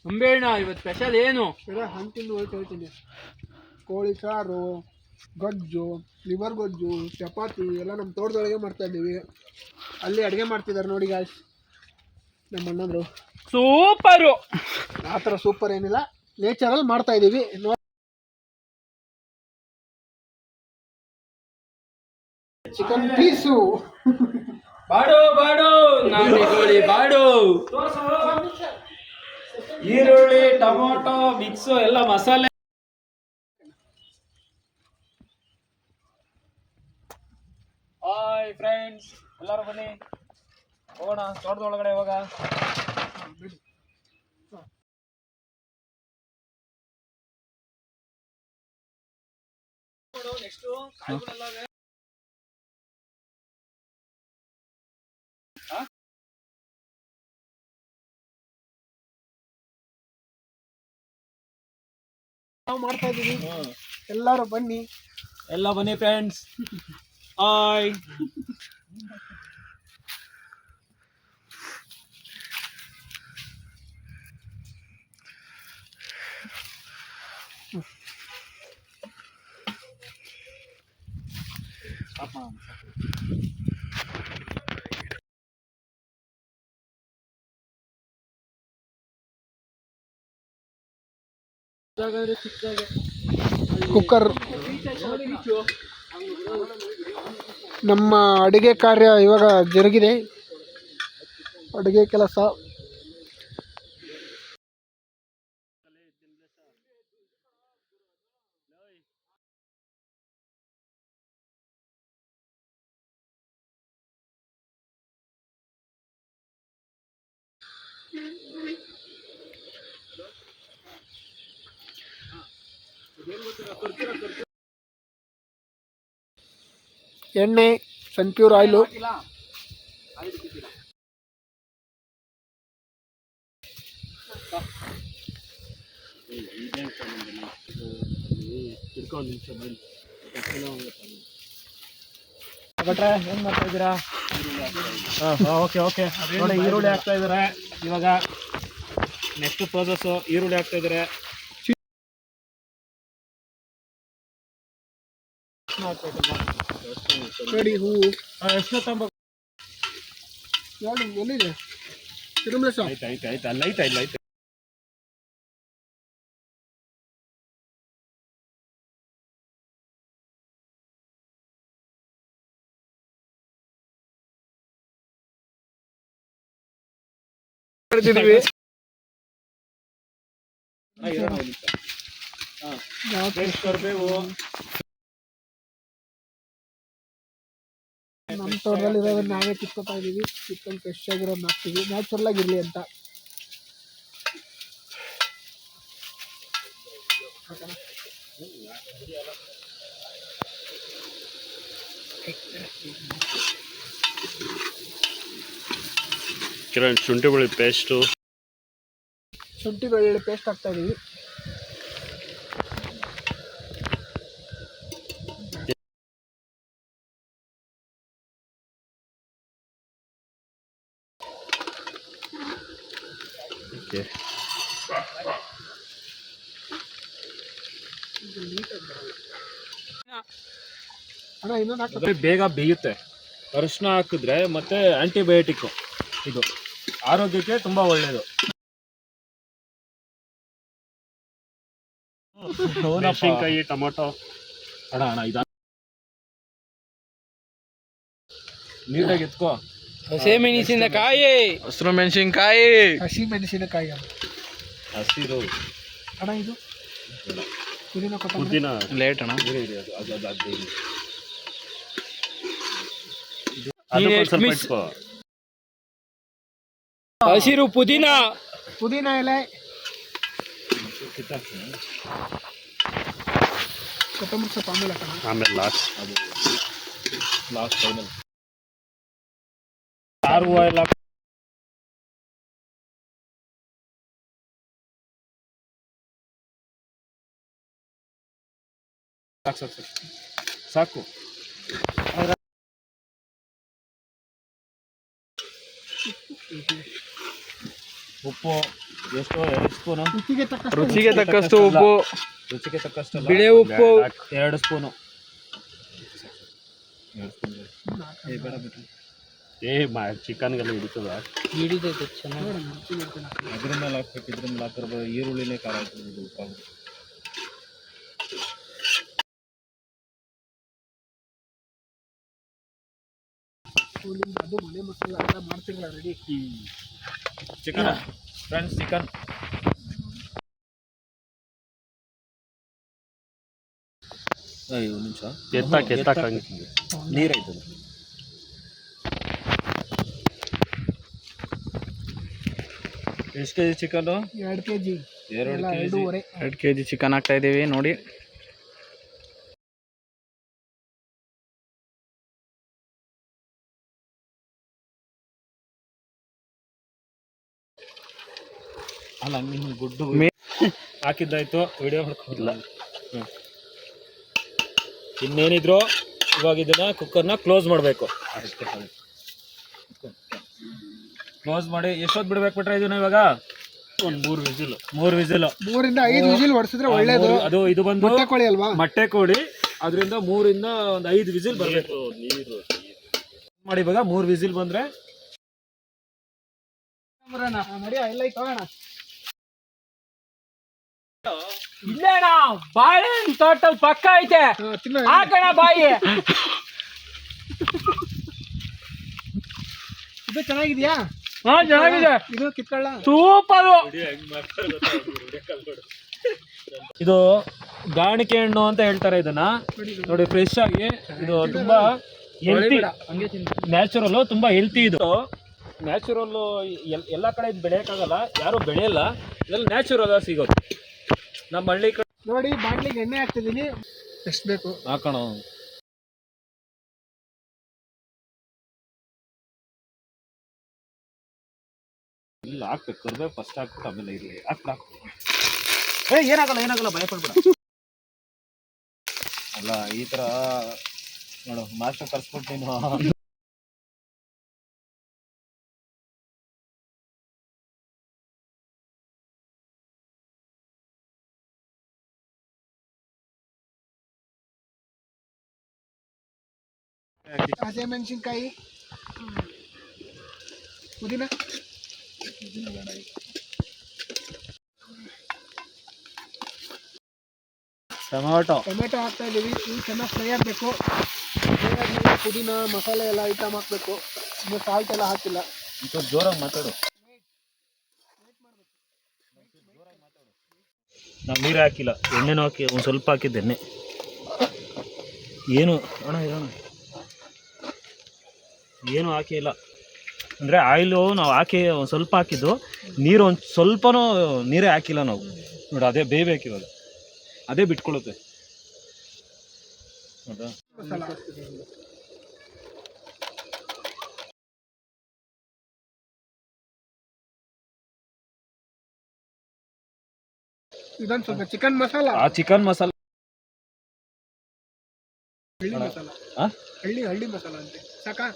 ಅಂಬೇಣ್ಣ ಇವತ್ತು ಸ್ಪೆಷಲ್ ಏನು? ಹಣ್ಣು ತಿಂದು ಹೋಯ್ತು ಹೇಳ್ತೀನಿ. ಕೋಳಿ ಸಾರು, ಗೊಜ್ಜು, ಲಿವರ್ ಗೊಜ್ಜು, ಚಪಾತಿ ಎಲ್ಲ ನಮ್ಮ ತೋಟದೊಳಗೆ ಮಾಡ್ತಾ ಇದ್ದೀವಿ. ಅಲ್ಲಿ ಅಡುಗೆ ಮಾಡ್ತಿದ್ದಾರೆ ನೋಡಿ ಗಾಯ್ಸ್ ನಮ್ಮ ಅಣ್ಣಂದರು. ಸೂಪರು. ಆ ಥರ ಸೂಪರ್ ಏನಿಲ್ಲ, ನೇಚರಲ್ಲಿ ಮಾಡ್ತಾ ಇದ್ದೀವಿ. ಚಿಕನ್ ಪೀಸು ಬಾಡು ಬಾಡು ನಾಟಿ ಕೋಳಿ ಬಾಡು, ಈರುಳ್ಳಿ ಟೊಮೊಟೊ ಮಿಕ್ಸು ಎಲ್ಲ ಮಸಾಲೆ. ಹಾಯ್ ಫ್ರೆಂಡ್ಸ್, ಎಲ್ಲರೂ ಬನ್ನಿ ಹೋಗೋಣ ತೋಟದೊಳಗಡೆ. ಇವಾಗ ನೆಕ್ಸ್ಟು ನಾವು ಮಾಡ್ತಾ ಇದ್ದೀವಿ. ಎಲ್ಲರೂ ಬನ್ನಿ, ಎಲ್ಲ ಬನ್ನಿ ಫ್ರೆಂಡ್ಸ್. ಹಾಯ್. ಕುಕ್ಕರ್. ನಮ್ಮ ಅಡುಗೆ ಕಾರ್ಯ ಇವಾಗ ಜರುಗಿದೆ, ಅಡುಗೆ ಕೆಲಸ. ಎಣ್ಣೆ, ಸನ್ಪ್ಯೂರ್ ಆಯಿಲು, ಭಟ್ರೆ ಏನ್ ಮಾಡ್ತಾ ಇದ್ದೀರಾ? ಓಕೆ ಓಕೆ ನೋಡಿ, ಈರುಳ್ಳಿ ಹಾಕ್ತಾ ಇದಾರೆ ಇವಾಗ. ನೆಕ್ಸ್ಟ್ ಪ್ರೋಸೆಸ್ ಈರುಳ್ಳಿ ಹಾಕ್ತಾ ಇದಾರೆ. ನೋಡಿ ಹೂವು ಎಷ್ಟು ತಂಬ ನೋಡಿ ಎಲ್ಲಿದೆ ತಿರುಮಲೇಶ. ಆಯ್ತು ಆಯ್ತು ಆಯ್ತು, ಅಲ್ಲ ಐತೆ ಇಲ್ಲ ಐತೆ. ನಮ್ಮ ತೋಟದಲ್ಲಿ ಇರೋದನ್ನ ನಾವೇ ಕಿತ್ಕೊತಾ ಇದೀವಿ. ಕಿತ್ಕೊಂಡು ಫ್ರೆಶ್ ಆಗಿರೋದನ್ನ ಹಾಕ್ತೀವಿ, ನ್ಯಾಚುರಲ್ ಆಗಿರ್ಲಿ ಅಂತ. ಕಿರಣ್, ಶುಂಠಿ ಬೆಳ್ಳುಳ್ಳಿ ಪೇಸ್ಟು, ಶುಂಠಿ ಬೆಳ್ಳುಳ್ಳಿ ಪೇಸ್ಟ್ ಹಾಕ್ತಾ ಇದೀವಿ. ಅಣ್ಣ ಇನ್ನೊಂದು ಹಾಕ್ತಾರೆ, ಬೇಗ ಬೇಯುತ್ತೆ. ಅರಿಶಿನ ಹಾಕಿದ್ರೆ ಮತ್ತೆ ಆಂಟಿಬಯೋಟಿಕ್, ಇದು ಆರೋಗ್ಯಕ್ಕೆ ತುಂಬಾ ಒಳ್ಳೇದು. ಮೆಣಸಿನ್ಕಾಯಿ, ಟೊಮೊಟೊ. ಅಣ್ಣ ಅಣ್ಣ ಇದ ನೀಟಾಗಿ ಎತ್ಕೋ. ಹಸಿಮೆಣಸಿನಕಾಯಿ, ಹಸಿರು ಮೆಣಸಿನ್ಕಾಯಿ, ಹಸಿ ಮೆಣಸಿನಕಾಯಿ. ಹಸಿರು ಅಣ್ಣ ಇದು ಪುದೀನ, ಕೊತ್ತಂಬರಿ. ಪುದೀನ ಲೇಟ್ ಅಣ್ಣ. ಸ್ವಲ್ಪ ಇಟ್ಕೋ. ಹಸಿರು ಪುದೀನ, ಪುದೀನ ಎಲೆ, ಕೊತ್ತಂಬರಿ ಸೊಪ್ಪು ಆಮೇಲೆ ಹಾಕೋಣ. ಆಮೇಲೆ ಲಾಸ್ಟ್ ಫೈನಲ್. ಸಾರು ಎಲ್ಲ ಸಾಕು ಸಾಕು. ಉಪ್ಪು ಎಷ್ಟು 2 ಸ್ಪೂನು ರುಚಿಗೆ ತಕ್ಕಷ್ಟು ಉಪ್ಪು, ರುಚಿಗೆ ತಕ್ಕಷ್ಟು ಬಿಳೆ ಉಪ್ಪು, 2 ಸ್ಪೂನು. ಚಿಕನ್ಗೆಲ್ಲ ಹಿಡಿತದ ಹಿಡಿದೈತೆ ಚೆನ್ನಾಗಿ. ಅದ್ರ ಮೇಲೆ ಹಾಕ್ಬೇಕು, ಇದ್ರ ಮೇಲೆ ಹಾಕಿರ್ಬೋದು. ಈರುಳ್ಳಿನೇ ಖಾರ ಹಾಕಿರ್ಬೋದು, ಉಪ್ಪಾಗ. ಅದು ಮನೆ ಮಸಾಲ ಎಲ್ಲ ಮಾಡ್ತಿರಲ್ಲ ರೆಡಿ. ಚಿಕನ್ ಫ್ರೆಂಡ್ಸ್, ಚಿಕನ್ ಒಂದು ನಿಮಿಷ ಎತ್ತಾಕ ನೀರೈತೆ. ಎಷ್ಟು K G chicken? 2 kg, 2.5 2 kg chicken ಹಾಕ್ತಾ ಇದ್ದೀವಿ ನೋಡಿ. ಅಲ್ಲ, ನಿಮ್ಮ ಗುಡ್ಡು ಹಾಕಿದ್ದಾಯ್ತು, ವಿಡಿಯೋ ಹೊಡ್ಕೋದಿಲ್ಲ. ಇನ್ನೇನಿದ್ರು ಇವಾಗ ಇದನ್ನ ಕುಕ್ಕರ್ನ ಕ್ಲೋಸ್ ಮಾಡಬೇಕು. ಕ್ಲೋಸ್ ಮಾಡಿ ಎಷ್ಟೊತ್ತು ಬಿಡ್ಬೇಕು ಬಿಟ್ರೆ ಇದನ್ನ ಇವಾಗ? ಒಂದು 3 ವಿಸಿಲ್. 3 ವಿಸಿಲ್, 3 ಇಂದ 5 ವಿಸಿಲ್ ಹೊಡ್ಸಿದ್ರೆ ಒಳ್ಳೇದು. ಅದು ಇದು ಬಂದು ಮೊಟ್ಟೆ ಕೋಳಿ ಅಲ್ವಾ? ಮೊಟ್ಟೆ ಕೋಳಿ. ಅದರಿಂದ 3 ಇಂದ ಒಂದು 5 ವಿಸಿಲ್ ಬರಬೇಕು. ನೀರು ಮಾಡಿ ಇವಾಗ 3 ವಿಸಿಲ್ ಬಂದ್ರೆ ಇಲ್ಲೇಣ ಬಾಳೆಹಣ್ಣು ತೋಟಲ್ ಪಕ್ಕ ಐತೆ, ಹಾಕಣ ಬಾಯಿ. ಇದು ಚೆನ್ನಾಗಿದ್ಯಾ? ಹಾ ಚೆನ್ನಾಗಿದೆ, ಇದು ಕಿತ್ಕೊಳ್ಳ ಸೂಪರ್. ಇದು ಗಾಣಿಕೆ ಹಣ್ಣು ಅಂತ ಹೇಳ್ತಾರೆ ಇದನ್ನ. ನೋಡಿ, ಫ್ರೆಶ್ ಆಗಿ ಇದು ತುಂಬಾ ಹೆಲ್ತಿ, ನ್ಯಾಚುರಲ್, ತುಂಬಾ ಹೆಲ್ತಿ. ಇದು ನ್ಯಾಚುರಲ್. ಎಲ್ಲ ಕಡೆ ಇದು ಬೆಳೆಯೋಕ್ಕಾಗಲ್ಲ, ಯಾರು ಬೆಳೆಯಲ್ಲ. ಇದೆಲ್ಲ ನ್ಯಾಚುರಲ್ ಸಿಗೋದು ನಮ್ಮ ಹಳ್ಳಿ ಕಡೆ. ನೋಡಿ, ಬಾಟ್ಲಿಗೆ ಎಣ್ಣೆ ಹಾಕ್ತಿದ್ದೀನಿ. ಎಷ್ಟು ಬೇಕು ಹಾಕೋಣ. ಇಲ್ಲ, ಹಾಕ್ಬೇಕು. ಕರ್ಬೇವು ಫಸ್ಟ್ ಹಾಕ್ಬಿಟ್ಟು ಆಮೇಲೆ ಇರಲಿ ಹಾಕು. ಏನಾಗಲ್ಲ, ಭಯ ಪಡ್ಬೇಡ. ಅಲ್ಲ, ಈ ಥರ ನೋಡು, ಮಾಸ್ಟರ್ ಕರ್ಸ್ಬಿಟ್ಟು ನೀನು. ಹಸಿಮೆಣಸಿನ್ಕಾಯಿ, ಪುದೀನ, ಟೊಮೆಟೊ ಹಾಕ್ತಾ ಇದ್ದೀವಿ. ಇದು ಚೆನ್ನಾಗಿ ಫ್ರೈ ಆಗಬೇಕು. ಪುದೀನ, ಮಸಾಲೆ ಎಲ್ಲ ಐಟಮ್ ಹಾಕಬೇಕು. ಇನ್ನು ಸಾಲ್ಟ್ ಎಲ್ಲ ಹಾಕಿಲ್ಲ. ಜೋರಾಗಿ ಮಾತಾಡು. ನಾವು ನೀರು ಹಾಕಿಲ್ಲ, ಎಣ್ಣೆನೂ ಹಾಕಿ ಒಂದು ಸ್ವಲ್ಪ ಹಾಕಿದ್ದೆ ಎಣ್ಣೆ. ಏನು ಏನು ಹಾಕಿಲ್ಲ ಅಂದರೆ ಆಯಿಲು ನಾವು ಹಾಕಿ ಒಂದು ಸ್ವಲ್ಪ ಹಾಕಿದ್ದು. ನೀರು ಒಂದು ಸ್ವಲ್ಪನೂ ನೀರೇ ಹಾಕಿಲ್ಲ ನಾವು. ನೋಡಿ, ಅದೇ ಬೇಯಬೇಕು ಇವಾಗ, ಅದೇ ಬಿಟ್ಕೊಳ್ಳುತ್ತೆ. ಹೌದಾ? ಇದೊಂದು ಸ್ವಲ್ಪ ಚಿಕನ್ ಮಸಾಲ, ಆ ಚಿಕನ್ ಮಸಾಲ, ಹಳ್ಳಿ ಮಸಾಲ, ಹಳ್ಳಿ ಮಸಾಲ ಅಂತೆ. ಸಾಕಾ?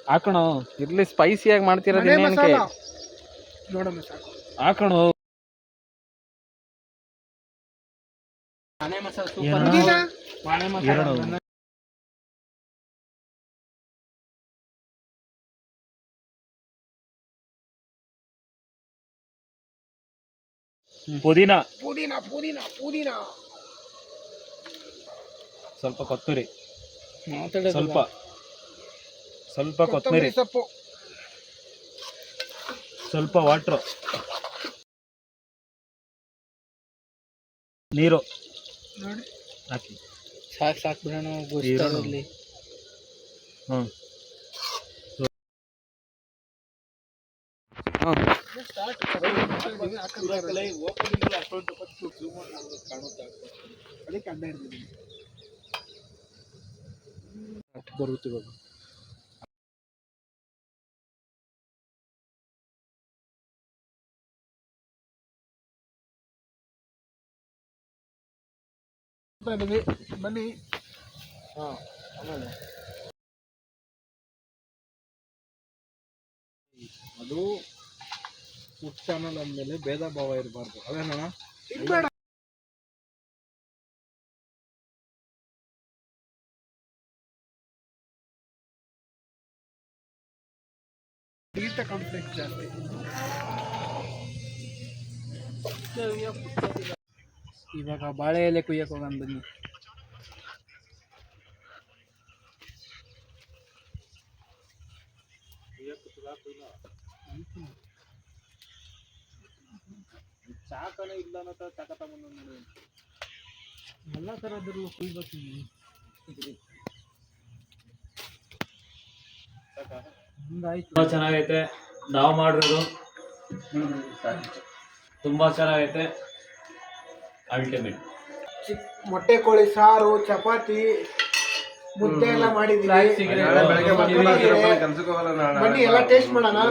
ಹಾಕೋಣ. ಇರ್ಲಿ, ಸ್ಪೈಸಿಯಾಗಿ ಮಾಡ್ತಿರೋದು. ನೋಡೋಣ, ಸಾಕು. ಹಾಕೋಣ. ಮನೆ ಮಸಾಲ ಪುದೀನ, ಪುದೀನ, ಪುದೀನ, ಪುದೀನ, ಪುದೀನ, ಸ್ವಲ್ಪ ಕೊತ್ತಂಬರಿ, ಸ್ವಲ್ಪ ಸ್ವಲ್ಪ ಕೊತ್ತಂಬರಿ ಸೊಪ್ಪು, ಸ್ವಲ್ಪ ವಾಟ್ರು, ನೀರು ನೋಡಿ ಹಾಕಿ. ಸಾಕು ಬಿಡೋಣ. ಗೊತ್ತಾಗಲಿ. ಬರುತ್ತೆ ಇವಾಗ. ಬನ್ನಿ. ಆಮೇಲೆ ಅದು ಫುಡ್ ಚಾನಲ್ ಅಂದಮೇಲೆ ಭೇದ ಭಾವ ಇರಬಾರ್ದು ಅದೇನಣ್ಣ ಇದ್ಬೇಡ ಈತ ಕಾಂಪ್ಲೆಕ್ಸ್ ಜಾಸ್ತಿ. ಇವಾಗ ಬಾಳೆ ಎಲೆ ಕುಯ್ಯಕ್ಕೆ ಹೋಗೋಣ ಬನ್ನಿ. ಚಾಕನೇ ಇಲ್ಲ ಅನ್ನೋ ತರ ಚಾಕ ತಗೊಂಡು ನೋಡಿ ಎಲ್ಲ ಥರದ್ರಲ್ಲೂ ಕುಯ್ಬೇಕು. ತುಂಬಾ ಚೆನ್ನಾಗೈತೆ. ನಾವು ಮಾಡಿರೋದು ತುಂಬಾ ಚೆನ್ನಾಗೈತೆ. ಅಲ್ಟಿಮೇಟ್. ಮೊಟ್ಟೆ ಕೋಳಿ ಸಾರು, ಚಪಾತಿ, ಮುದ್ದೆ ಎಲ್ಲ ಮಾಡಿದೀವಿ. ಬನ್ನಿ ಎಲ್ಲ ಟೇಸ್ಟ್ ಮಾಡೋಣ.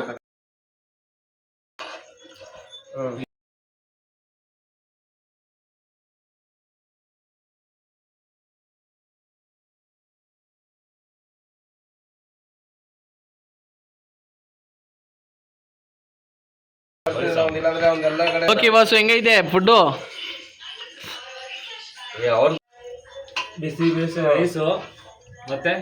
ಓಕೆ ಬಾಸು, ಹೆಂಗೈತೆ ಫುಡ್ಡು? ಬಿಸಿ ಬಿಸಿ ರೈಸು ಮತ್ತೆ